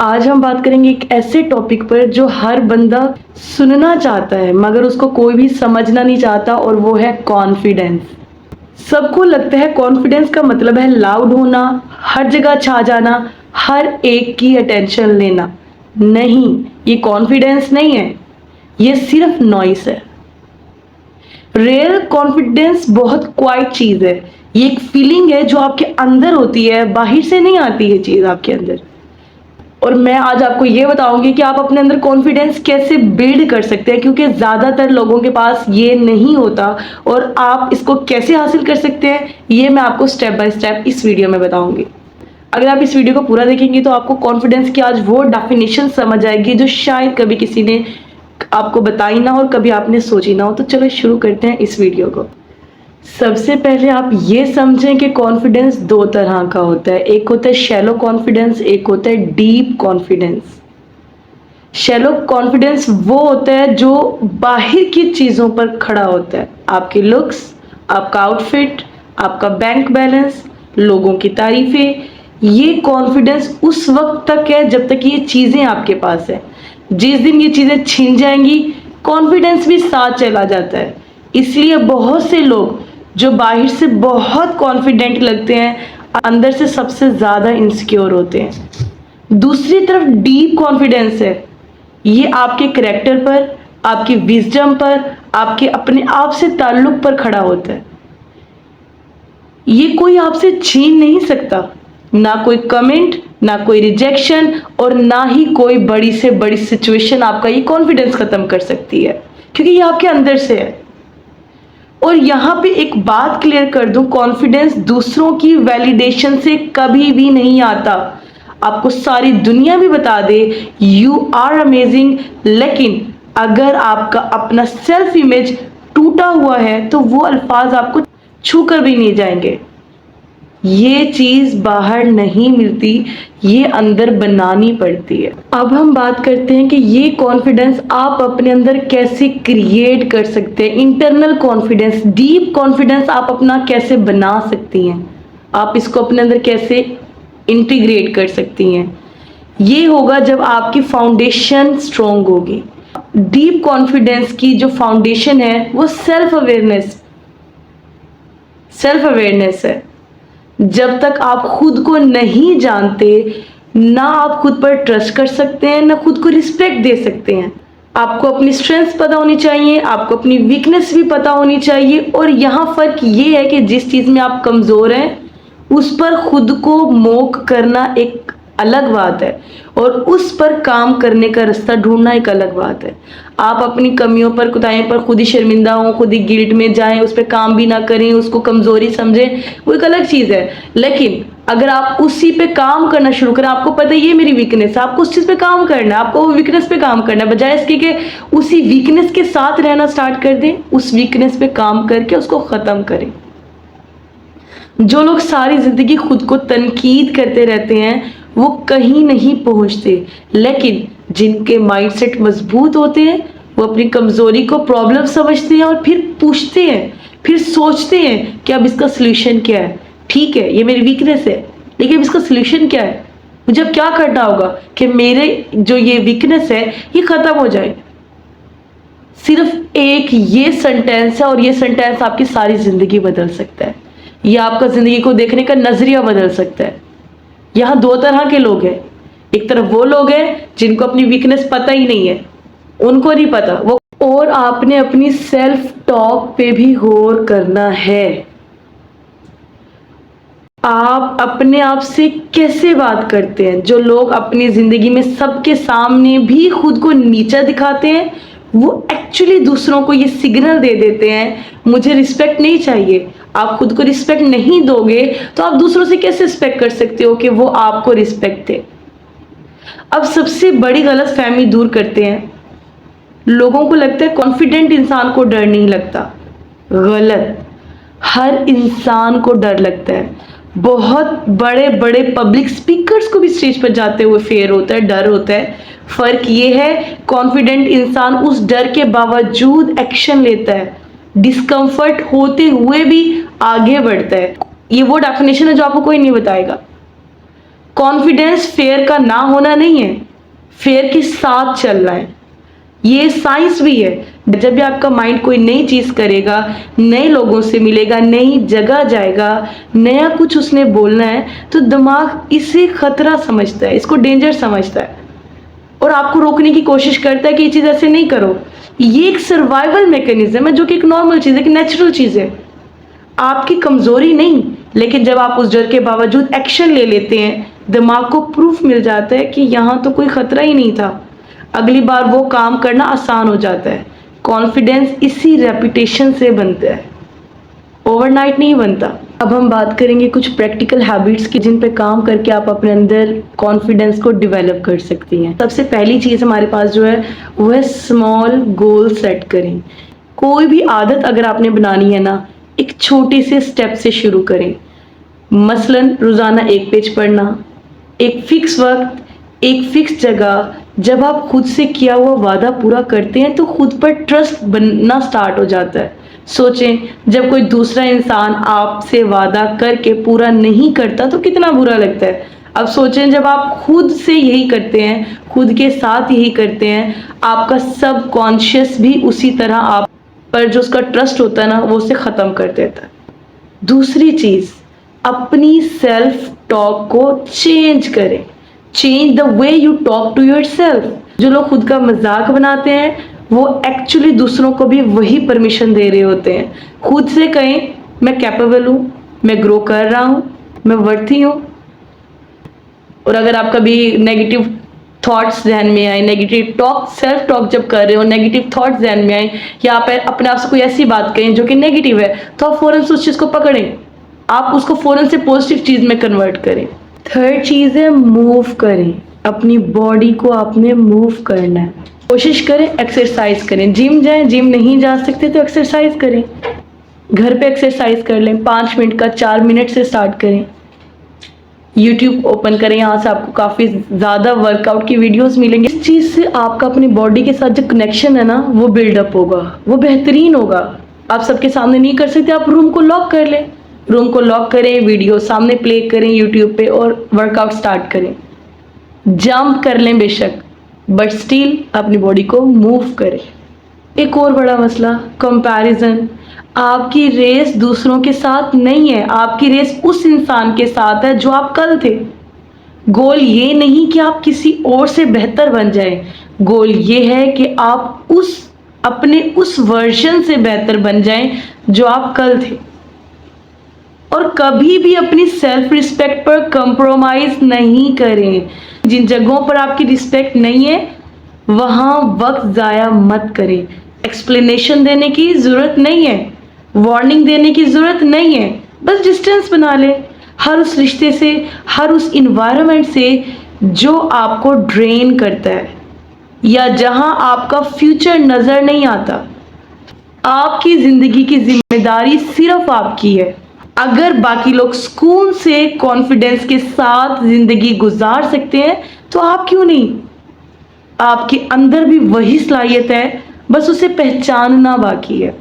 आज हम बात करेंगे एक ऐसे टॉपिक पर जो हर बंदा सुनना चाहता है मगर उसको कोई भी समझना नहीं चाहता, और वो है कॉन्फिडेंस। सबको लगता है कॉन्फिडेंस का मतलब है लाउड होना, हर जगह छा जाना, हर एक की अटेंशन लेना। नहीं, ये कॉन्फिडेंस नहीं है, ये सिर्फ नॉइस है। रियल कॉन्फिडेंस बहुत क्वाइट चीज है। ये एक फीलिंग है जो आपके अंदर होती है, बाहर से नहीं आती है चीज आपके अंदर। और मैं आज आपको ये बताऊंगी कि आप अपने अंदर कॉन्फिडेंस कैसे बिल्ड कर सकते हैं, क्योंकि ज़्यादातर लोगों के पास ये नहीं होता। और आप इसको कैसे हासिल कर सकते हैं, ये मैं आपको स्टेप बाय स्टेप इस वीडियो में बताऊंगी। अगर आप इस वीडियो को पूरा देखेंगे तो आपको कॉन्फिडेंस की आज वो डेफिनेशन समझ आएगी जो शायद कभी किसी ने आपको बताई ना हो और कभी आपने सोची ना हो। तो चलो शुरू करते हैं इस वीडियो को। सबसे पहले आप ये समझें कि कॉन्फिडेंस दो तरह का होता है। एक होता है शैलो कॉन्फिडेंस, एक होता है डीप कॉन्फिडेंस। शैलो कॉन्फिडेंस वो होता है जो बाहर की चीज़ों पर खड़ा होता है। आपके लुक्स, आपका आउटफिट, आपका बैंक बैलेंस, लोगों की तारीफें। ये कॉन्फिडेंस उस वक्त तक है जब तक ये चीज़ें आपके पास है। जिस दिन ये चीज़ें छिन जाएंगी, कॉन्फिडेंस भी साथ चला जाता है। इसलिए बहुत से लोग जो बाहर से बहुत कॉन्फिडेंट लगते हैं, अंदर से सबसे ज़्यादा इनसिक्योर होते हैं। दूसरी तरफ डीप कॉन्फिडेंस है। ये आपके करैक्टर पर, आपकी विजडम पर, आपके अपने आप से ताल्लुक पर खड़ा होता है। ये कोई आपसे छीन नहीं सकता, ना कोई कमेंट, ना कोई रिजेक्शन, और ना ही कोई बड़ी से बड़ी सिचुएशन आपका ये कॉन्फिडेंस खत्म कर सकती है, क्योंकि ये आपके अंदर से है। और यहाँ पे एक बात क्लियर कर दूं, कॉन्फिडेंस दूसरों की वैलिडेशन से कभी भी नहीं आता। आपको सारी दुनिया भी बता दे यू आर अमेजिंग, लेकिन अगर आपका अपना सेल्फ इमेज टूटा हुआ है तो वो अल्फाज आपको छू कर भी नहीं जाएंगे। ये चीज बाहर नहीं मिलती, ये अंदर बनानी पड़ती है। अब हम बात करते हैं कि ये कॉन्फिडेंस आप अपने अंदर कैसे क्रिएट कर सकते हैं। इंटरनल कॉन्फिडेंस, डीप कॉन्फिडेंस आप अपना कैसे बना सकती हैं, आप इसको अपने अंदर कैसे इंटीग्रेट कर सकती हैं। ये होगा जब आपकी फाउंडेशन स्ट्रोंग होगी। डीप कॉन्फिडेंस की जो फाउंडेशन है वो सेल्फ अवेयरनेस है। जब तक आप खुद को नहीं जानते, ना आप खुद पर ट्रस्ट कर सकते हैं, ना खुद को रिस्पेक्ट दे सकते हैं। आपको अपनी स्ट्रेंथ्स पता होनी चाहिए, आपको अपनी वीकनेस भी पता होनी चाहिए। और यहाँ फर्क ये है कि जिस चीज़ में आप कमज़ोर हैं उस पर खुद को मोक करना एक अलग बात है, और उस पर काम करने का रास्ता ढूंढना एक अलग बात है। आप अपनी कमियों पर, कुताहियों पर खुद ही शर्मिंदा हों, खुद ही गिल्ट में जाएं, उस पर काम भी ना करें, उसको कमज़ोरी समझें, वो एक अलग चीज़ है। लेकिन अगर आप उसी पे काम करना शुरू करें, आपको पता है ये मेरी वीकनेस है, आपको उस चीज़ पे काम करना है, आपको वो वीकनेस पे काम करना है, बजाय इसके कि उसी वीकनेस के साथ रहना स्टार्ट कर दें, उस वीकनेस पे काम करके उसको ख़त्म करें। जो लोग सारी ज़िंदगी खुद को तनकीद करते रहते हैं वो कहीं नहीं पहुंचते, लेकिन जिनके माइंडसेट मजबूत होते हैं वो अपनी कमज़ोरी को प्रॉब्लम समझते हैं और फिर पूछते हैं, फिर सोचते हैं कि अब इसका सलूशन क्या है। ठीक है, ये मेरी वीकनेस है, लेकिन इसका सलूशन क्या है, मुझे अब क्या करना होगा कि मेरे जो ये वीकनेस है ये ख़त्म हो जाए। सिर्फ एक ये सेंटेंस है, और ये सेंटेंस आपकी सारी ज़िंदगी बदल सकता है। ये आपका ज़िंदगी को देखने का नज़रिया बदल सकता है। यहाँ दो तरह के लोग हैं। एक तरफ वो लोग हैं जिनको अपनी वीकनेस पता ही नहीं है, उनको नहीं पता वो। और आपने अपनी सेल्फ टॉक पे भी गौर करना है। आप अपने आप से कैसे बात करते हैं। जो लोग अपनी ज़िंदगी में सबके सामने भी खुद को नीचा दिखाते हैं, वो एक्चुअली दूसरों को ये सिग्नल दे देते हैं मुझे रिस्पेक्ट नहीं चाहिए। आप खुद को रिस्पेक्ट नहीं दोगे तो आप दूसरों से कैसे रिस्पेक्ट कर सकते हो कि वो आपको रिस्पेक्ट दे। अब सबसे बड़ी गलतफहमी दूर करते हैं। लोगों को लगता है कॉन्फिडेंट इंसान को डर नहीं लगता। गलत, हर इंसान को डर लगता है। बहुत बड़े बड़े पब्लिक स्पीकर्स को भी स्टेज पर जाते हुए फेयर होता है, डर होता है। फर्क ये है कॉन्फिडेंट इंसान उस डर के बावजूद एक्शन लेता है, डिस्कम्फर्ट होते हुए भी आगे बढ़ता है। ये वो डेफिनेशन है जो आपको कोई नहीं बताएगा। कॉन्फिडेंस फेयर का ना होना नहीं है, फेयर के साथ चलना है। ये साइंस भी है। जब भी आपका माइंड कोई नई चीज करेगा, नए लोगों से मिलेगा, नई जगह जाएगा, नया कुछ उसने बोलना है, तो दिमाग इसे खतरा समझता है, इसको डेंजर समझता है और आपको रोकने की कोशिश करता है कि ये चीज ऐसे नहीं करो। ये एक सर्वाइवल मैकेनिज्म है, जो कि एक नॉर्मल चीज है, एक नेचुरल चीज है, आपकी कमजोरी नहीं। लेकिन जब आप उस डर के बावजूद एक्शन ले लेते हैं, दिमाग को प्रूफ मिल जाता है कि यहाँ तो कोई खतरा ही नहीं था, अगली बार वो काम करना आसान हो जाता है। कॉन्फिडेंस इसी रेपुटेशन से बनता है, ओवरनाइट नहीं बनता। अब हम बात करेंगे कुछ प्रैक्टिकल हैबिट्स की, जिन पे काम करके आप अपने अंदर कॉन्फिडेंस को डेवलप कर सकती हैं। सबसे पहली चीज़ हमारे पास जो है वो है स्मॉल गोल सेट करें। कोई भी आदत अगर आपने बनानी है ना, एक छोटे से स्टेप से शुरू करें। मसलन रोज़ाना 1 पेज पढ़ना, एक फिक्स वक्त, एक फिक्स जगह। जब आप खुद से किया हुआ वादा पूरा करते हैं तो खुद पर ट्रस्ट बनना स्टार्ट हो जाता है। सोचें, जब कोई दूसरा इंसान आपसे वादा करके पूरा नहीं करता तो कितना बुरा लगता है। अब सोचें, जब आप खुद से यही करते हैं, खुद के साथ यही करते हैं, आपका सब कॉन्शियस भी उसी तरह आप पर जो उसका ट्रस्ट होता है ना, वो उसे ख़त्म कर देता है। दूसरी चीज़, अपनी सेल्फ टॉक को चेंज करें। Change the way you talk to yourself. जो लोग खुद का मजाक बनाते हैं वो एक्चुअली दूसरों को भी वही परमिशन दे रहे होते हैं। खुद से कहें, मैं कैपेबल हूँ, मैं ग्रो कर रहा हूँ, मैं वर्थी हूँ। और अगर आप कभी नेगेटिव थॉट्स ध्यान में आए, नेगेटिव टॉक, सेल्फ टॉक जब कर रहे हो, नेगेटिव थॉट्स ध्यान में आए, या आप अपने आप से कोई ऐसी बात करें जो कि नेगेटिव है, तो आप फौरन से उस चीज़ को पकड़ें, आप उसको फौरन से पॉजिटिव चीज़ में कन्वर्ट करें। थर्ड चीज़ है मूव करें। अपनी बॉडी को आपने मूव करना है। कोशिश करें, एक्सरसाइज करें। जिम जाएं, जिम नहीं जा सकते तो एक्सरसाइज करें, घर पे एक्सरसाइज कर लें। 5 मिनट का 4 मिनट से स्टार्ट करें। यूट्यूब ओपन करें, यहाँ से आपको काफ़ी ज़्यादा वर्कआउट की वीडियोस मिलेंगी। इस चीज़ से आपका अपनी बॉडी के साथ जो कनेक्शन है ना, वो बिल्डअप होगा, वो बेहतरीन होगा। आप सबके सामने नहीं कर सकते, आप रूम को लॉक कर लें, रूम को लॉक करें, वीडियो सामने प्ले करें यूट्यूब पे और वर्कआउट स्टार्ट करें। जंप कर लें बेशक, बट स्टिल अपनी बॉडी को मूव करें। एक और बड़ा मसला, कंपैरिजन। आपकी रेस दूसरों के साथ नहीं है, आपकी रेस उस इंसान के साथ है जो आप कल थे। गोल ये नहीं कि आप किसी और से बेहतर बन जाएं, गोल ये है कि आप अपने उस वर्जन से बेहतर बन जाएं जो आप कल थे। और कभी भी अपनी सेल्फ रिस्पेक्ट पर कंप्रोमाइज नहीं करें। जिन जगहों पर आपकी रिस्पेक्ट नहीं है वहाँ वक्त ज़ाया मत करें। एक्सप्लेनेशन देने की ज़रूरत नहीं है, वार्निंग देने की ज़रूरत नहीं है, बस डिस्टेंस बना लें हर उस रिश्ते से, हर उस इन्वायरमेंट से जो आपको ड्रेन करता है या जहाँ आपका फ्यूचर नज़र नहीं आता। आपकी ज़िंदगी की जिम्मेदारी सिर्फ आपकी है। अगर बाकी लोग सुकून से कॉन्फिडेंस के साथ ज़िंदगी गुजार सकते हैं तो आप क्यों नहीं। आपके अंदर भी वही सलाहियत है, बस उसे पहचानना बाकी है।